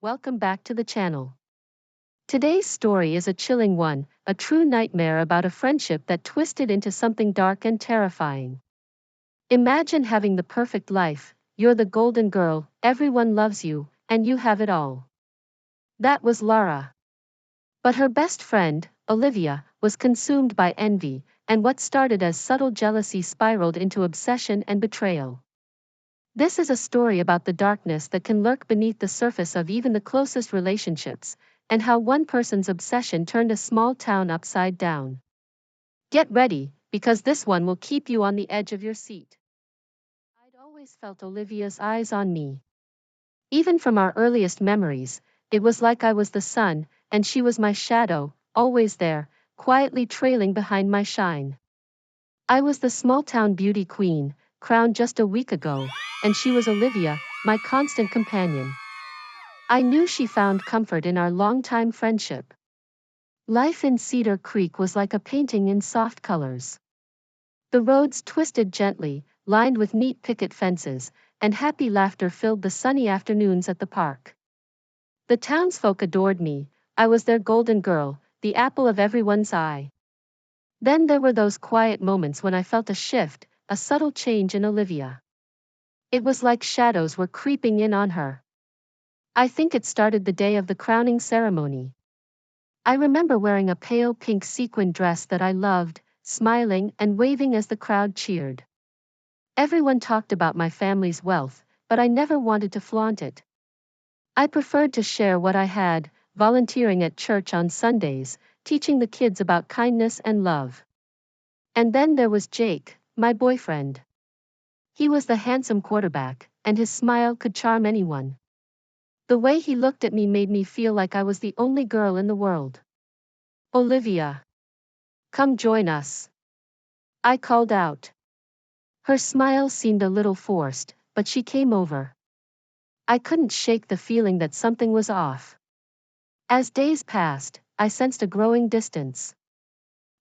welcome back to the channel. Today's story is a chilling one, a true nightmare about a friendship that twisted into something dark and terrifying. Imagine having the perfect life, you're the golden girl, everyone loves you, and you have it all. That was Lara. But her best friend, Olivia, was consumed by envy, and what started as subtle jealousy spiraled into obsession and betrayal. This is a story about the darkness that can lurk beneath the surface of even the closest relationships, and how one person's obsession turned a small town upside down. Get ready, because this one will keep you on the edge of your seat. I'd always felt Olivia's eyes on me. Even from our earliest memories, it was like I was the sun, and she was my shadow, always there, quietly trailing behind my shine. I was the small-town beauty queen, crowned just a week ago, and she was Olivia, my constant companion. I knew she found comfort in our long-time friendship. Life in Cedar Creek was like a painting in soft colors. The roads twisted gently, lined with neat picket fences, and happy laughter filled the sunny afternoons at the park. The townsfolk adored me, I was their golden girl, the apple of everyone's eye. Then there were those quiet moments when I felt a shift, a subtle change in Olivia. It was like shadows were creeping in on her. I think it started the day of the crowning ceremony. I remember wearing a pale pink sequin dress that I loved, smiling and waving as the crowd cheered. Everyone talked about my family's wealth, but I never wanted to flaunt it. I preferred to share what I had, volunteering at church on Sundays, teaching the kids about kindness and love. And then there was Jake, my boyfriend. He was the handsome quarterback, and his smile could charm anyone. The way he looked at me made me feel like I was the only girl in the world. Olivia, come join us, I called out. Her smile seemed a little forced, but she came over. I couldn't shake the feeling that something was off. As days passed, I sensed a growing distance.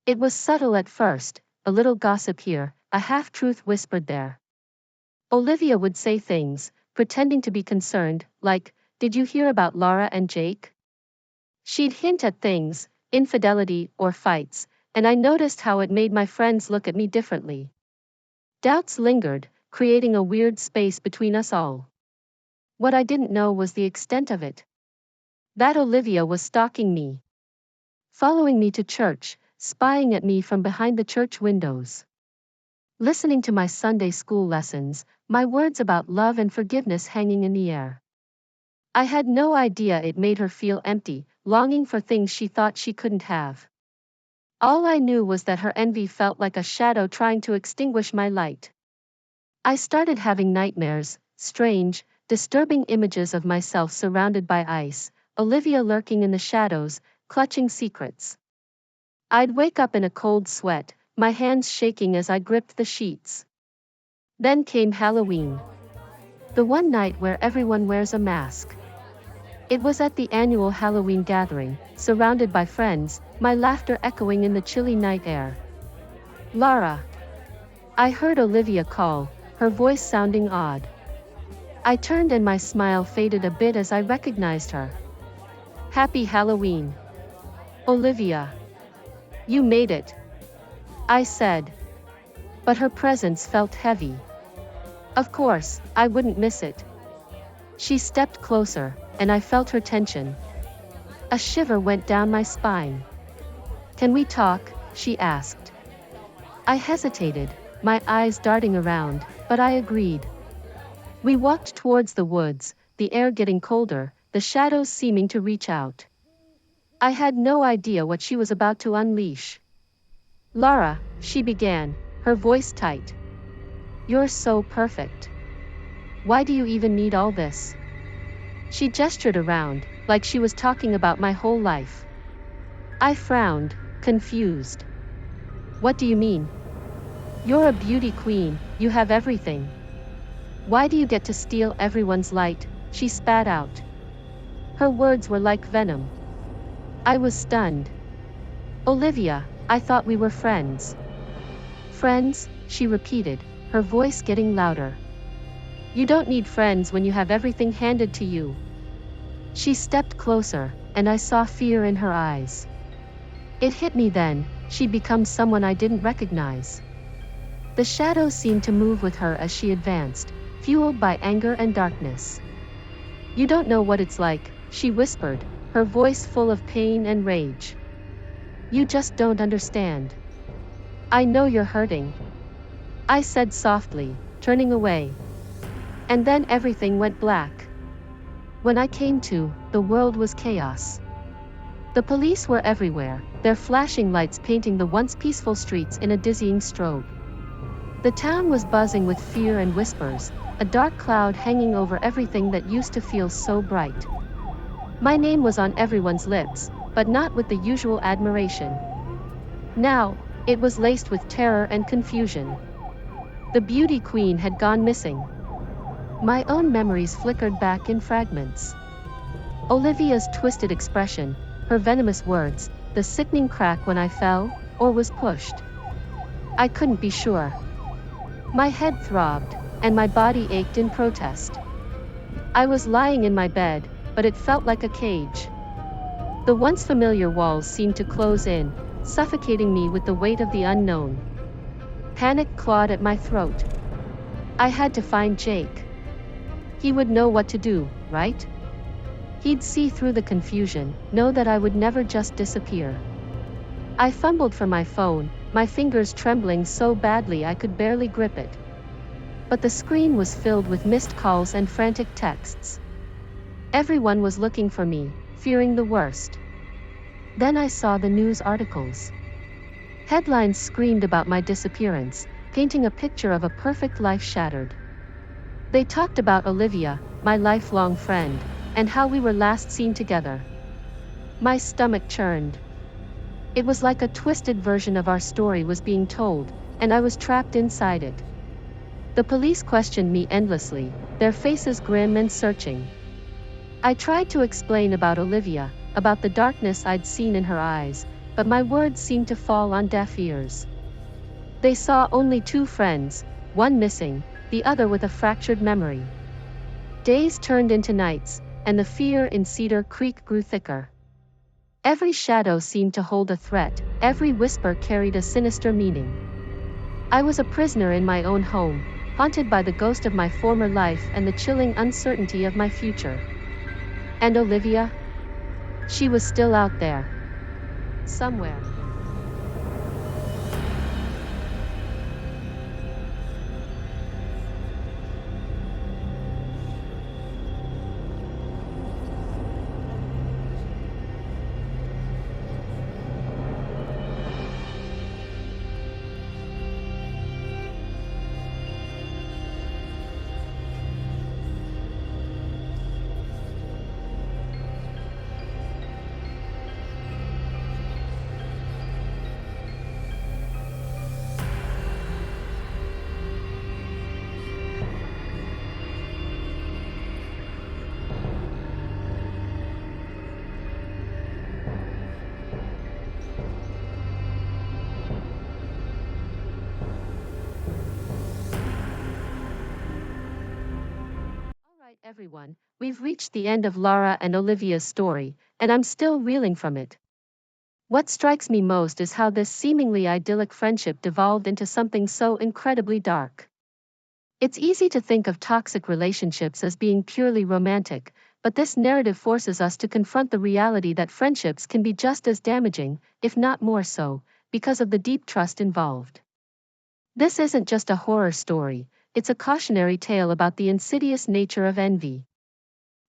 It was subtle at first, a little gossip here, a half-truth whispered there. Olivia would say things, pretending to be concerned, like, "Did you hear about Lara and Jake?" She'd hint at things, infidelity or fights, and I noticed how it made my friends look at me differently. Doubts lingered, creating a weird space between us all. What I didn't know was the extent of it. That Olivia was stalking me. Following me to church, spying at me from behind the church windows. Listening to my Sunday school lessons, my words about love and forgiveness hanging in the air. I had no idea it made her feel empty, longing for things she thought she couldn't have. All I knew was that her envy felt like a shadow trying to extinguish my light. I started having nightmares, strange, disturbing images of myself surrounded by ice, Olivia lurking in the shadows, clutching secrets. I'd wake up in a cold sweat, my hands shaking as I gripped the sheets. Then came Halloween. The one night where everyone wears a mask. It was at the annual Halloween gathering, surrounded by friends, my laughter echoing in the chilly night air. Lara. I heard Olivia call, her voice sounding odd. I turned and my smile faded a bit as I recognized her. Happy Halloween, Olivia. You made it, I said. But her presence felt heavy. Of course, I wouldn't miss it. She stepped closer, and I felt her tension. A shiver went down my spine. Can we talk? She asked. I hesitated, my eyes darting around, but I agreed. We walked towards the woods, the air getting colder, the shadows seeming to reach out. I had no idea what she was about to unleash. Lara, she began, her voice tight. You're so perfect. Why do you even need all this? She gestured around, like she was talking about my whole life. I frowned, confused. What do you mean? You're a beauty queen, you have everything. Why do you get to steal everyone's light? She spat out. Her words were like venom. I was stunned. Olivia, I thought we were friends. Friends, she repeated, her voice getting louder. You don't need friends when you have everything handed to you. She stepped closer, and I saw fear in her eyes. It hit me then, she'd become someone I didn't recognize. The shadows seemed to move with her as she advanced, fueled by anger and darkness. "You don't know what it's like," she whispered, her voice full of pain and rage. "You just don't understand. I know you're hurting," I said softly, turning away. And then everything went black. When I came to, the world was chaos. The police were everywhere, their flashing lights painting the once peaceful streets in a dizzying strobe. The town was buzzing with fear and whispers, a dark cloud hanging over everything that used to feel so bright. My name was on everyone's lips, but not with the usual admiration. Now, it was laced with terror and confusion. The beauty queen had gone missing. My own memories flickered back in fragments. Olivia's twisted expression, her venomous words, the sickening crack when I fell, or was pushed. I couldn't be sure. My head throbbed, and my body ached in protest. I was lying in my bed, but it felt like a cage. The once familiar walls seemed to close in, suffocating me with the weight of the unknown. Panic clawed at my throat. I had to find Jake. He would know what to do, right? He'd see through the confusion, know that I would never just disappear. I fumbled for my phone, my fingers trembling so badly I could barely grip it. But the screen was filled with missed calls and frantic texts. Everyone was looking for me, fearing the worst. Then I saw the news articles. Headlines screamed about my disappearance, painting a picture of a perfect life shattered. They talked about Olivia, my lifelong friend, and how we were last seen together. My stomach churned. It was like a twisted version of our story was being told, and I was trapped inside it. The police questioned me endlessly, their faces grim and searching. I tried to explain about Olivia, about the darkness I'd seen in her eyes, but my words seemed to fall on deaf ears. They saw only two friends, one missing, the other with a fractured memory. Days turned into nights, and the fear in Cedar Creek grew thicker. Every shadow seemed to hold a threat, every whisper carried a sinister meaning. I was a prisoner in my own home, haunted by the ghost of my former life and the chilling uncertainty of my future. And Olivia? She was still out there. Somewhere. Alright everyone, we've reached the end of Lara and Olivia's story, and I'm still reeling from it. What strikes me most is how this seemingly idyllic friendship devolved into something so incredibly dark. It's easy to think of toxic relationships as being purely romantic, but this narrative forces us to confront the reality that friendships can be just as damaging, if not more so, because of the deep trust involved. This isn't just a horror story, it's a cautionary tale about the insidious nature of envy.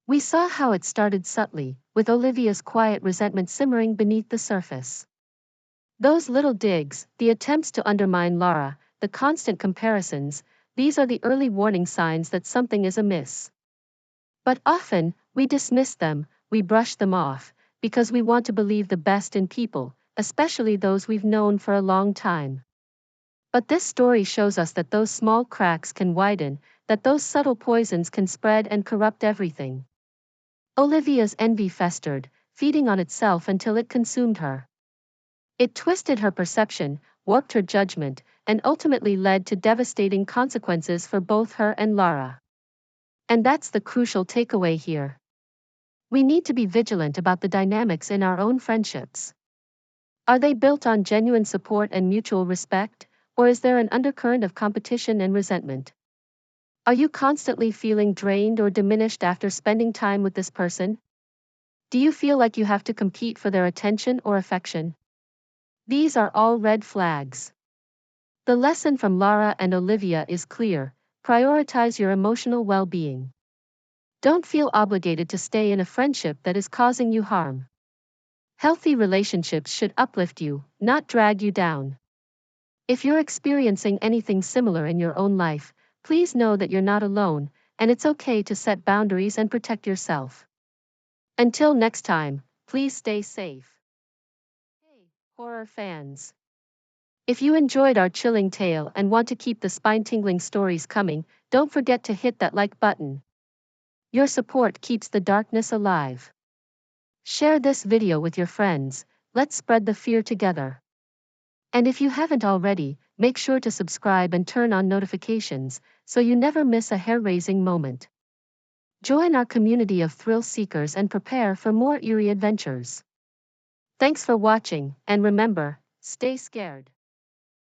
We saw how it started subtly, with Olivia's quiet resentment simmering beneath the surface. Those little digs, the attempts to undermine Lara, the constant comparisons, these are the early warning signs that something is amiss. But often, we dismiss them, we brush them off, because we want to believe the best in people, especially those we've known for a long time. But this story shows us that those small cracks can widen, that those subtle poisons can spread and corrupt everything. Olivia's envy festered, feeding on itself until it consumed her. It twisted her perception, warped her judgment, and ultimately led to devastating consequences for both her and Lara. And that's the crucial takeaway here. We need to be vigilant about the dynamics in our own friendships. Are they built on genuine support and mutual respect, or is there an undercurrent of competition and resentment? Are you constantly feeling drained or diminished after spending time with this person? Do you feel like you have to compete for their attention or affection? These are all red flags. The lesson from Lara and Olivia is clear: prioritize your emotional well-being. Don't feel obligated to stay in a friendship that is causing you harm. Healthy relationships should uplift you, not drag you down. If you're experiencing anything similar in your own life, please know that you're not alone, and it's okay to set boundaries and protect yourself. Until next time, please stay safe. Hey, horror fans. If you enjoyed our chilling tale and want to keep the spine-tingling stories coming, don't forget to hit that like button. Your support keeps the darkness alive. Share this video with your friends. Let's spread the fear together. And if you haven't already, make sure to subscribe and turn on notifications so you never miss a hair-raising moment. Join our community of thrill seekers and prepare for more eerie adventures. Thanks for watching, and remember, stay scared.